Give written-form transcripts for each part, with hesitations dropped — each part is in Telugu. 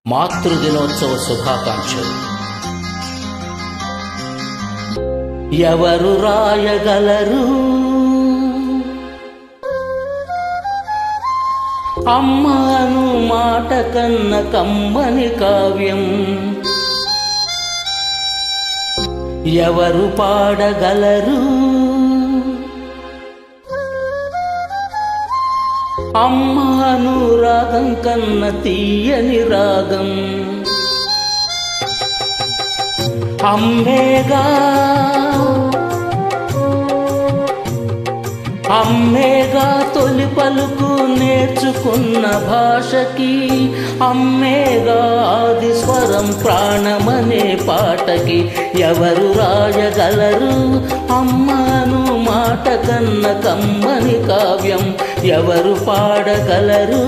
మాతృదినోత్సవ శుభాకాంక్షలు. ఎవరు రాయగలరు అమ్మను మాట కన్న కమ్మని కావ్యం? ఎవరు పాడగలరు అమ్మను రాగం కన్న తీయని రాగం? అమ్మేగా అమ్మేగా తొలి పలుకు నేర్చుకున్న భాషకి, అమ్మేగా ఆది స్వరం ప్రాణమనే పాటకి. ఎవరు రాయగలరు అమ్మను మాట కన్న కమ్మని కావ్యం? ఎవరు పాడగలరు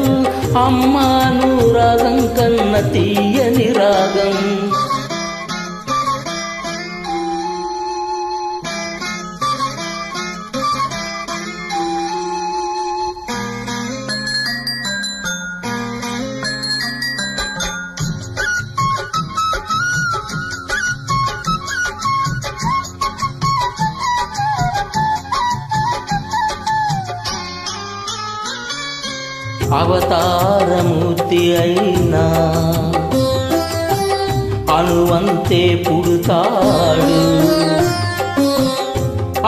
అమ్మను రాగం కన్న తీయని రాగం? అవతారమూర్తి అయినా అనువంతే పుడతాడు,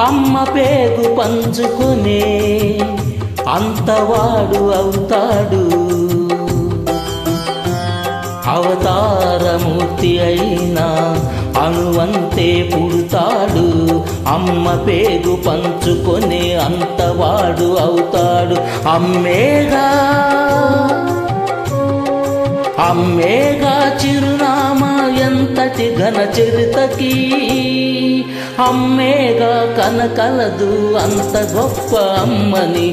అమ్మ పేగు పంచుకునే అంతవాడు అవుతాడు. అవతారమూర్తి అయినా అనువంతే పుడతాడు, అమ్మ పేగు పంచుకొనే అంతవాడు అవుతాడు. అమ్మేగా అమ్మేగా చిరునామా ఎంతటి ఘన చరితకి, అమ్మేగా కనకలదు అంత గొప్ప అమ్మని.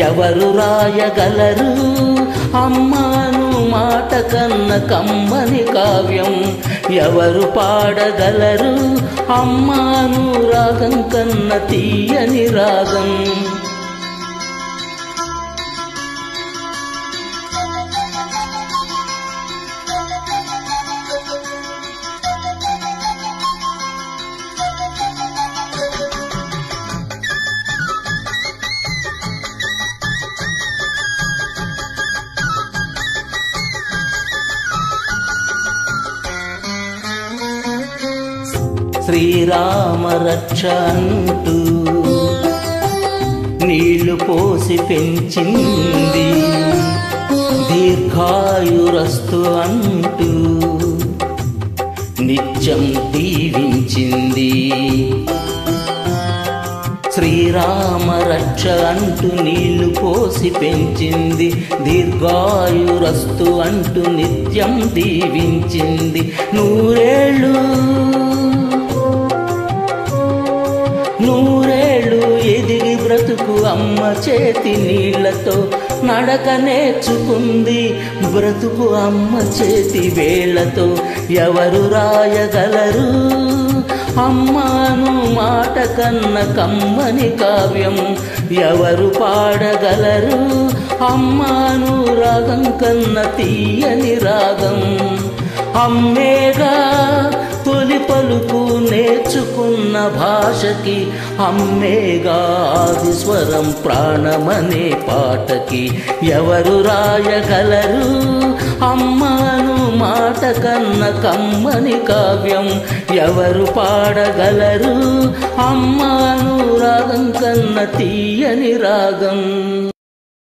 ఎవరు రాయగలరు అమ్మను మాట కన్న కమ్మని కావ్యం? ఎవరు పాడగలరు అమ్మను రాగం కన్న తీయని రాగం? శ్రీరామ రక్ష అంటూ నీళ్లు పోసి పెంచింది, దీర్ఘాయురస్తు అంటూ నిత్యం దీవించింది. శ్రీరామ రక్ష అంటూ నీళ్లు పోసి పెంచింది, దీర్ఘాయురస్తు అంటూ నిత్యం దీవించింది. నూరేళ్ళు నూరేళ్ళు ఎదిగి బ్రతుకు అమ్మ చేతి నీళ్లతో నడక నేర్చుకుంది, బ్రతుకు అమ్మ చేతి వేళ్లతో. ఎవరు రాయగలరు అమ్మను మాట కన్న కమ్మని కావ్యం? ఎవరు పాడగలరు అమ్మను రాగం కన్న తీయని రాగం? అమ్మేగా తొలి పలుకు నేర్చుకున్న భాషకి, అమ్మేగా ఆది స్వరం ప్రాణమనే పాటకి. ఎవరు రాయగలరు అమ్మను మాట కన్న కమ్మని కావ్యం? ఎవరు పాడగలరు అమ్మను రాగం కన్న తీయని రాగం?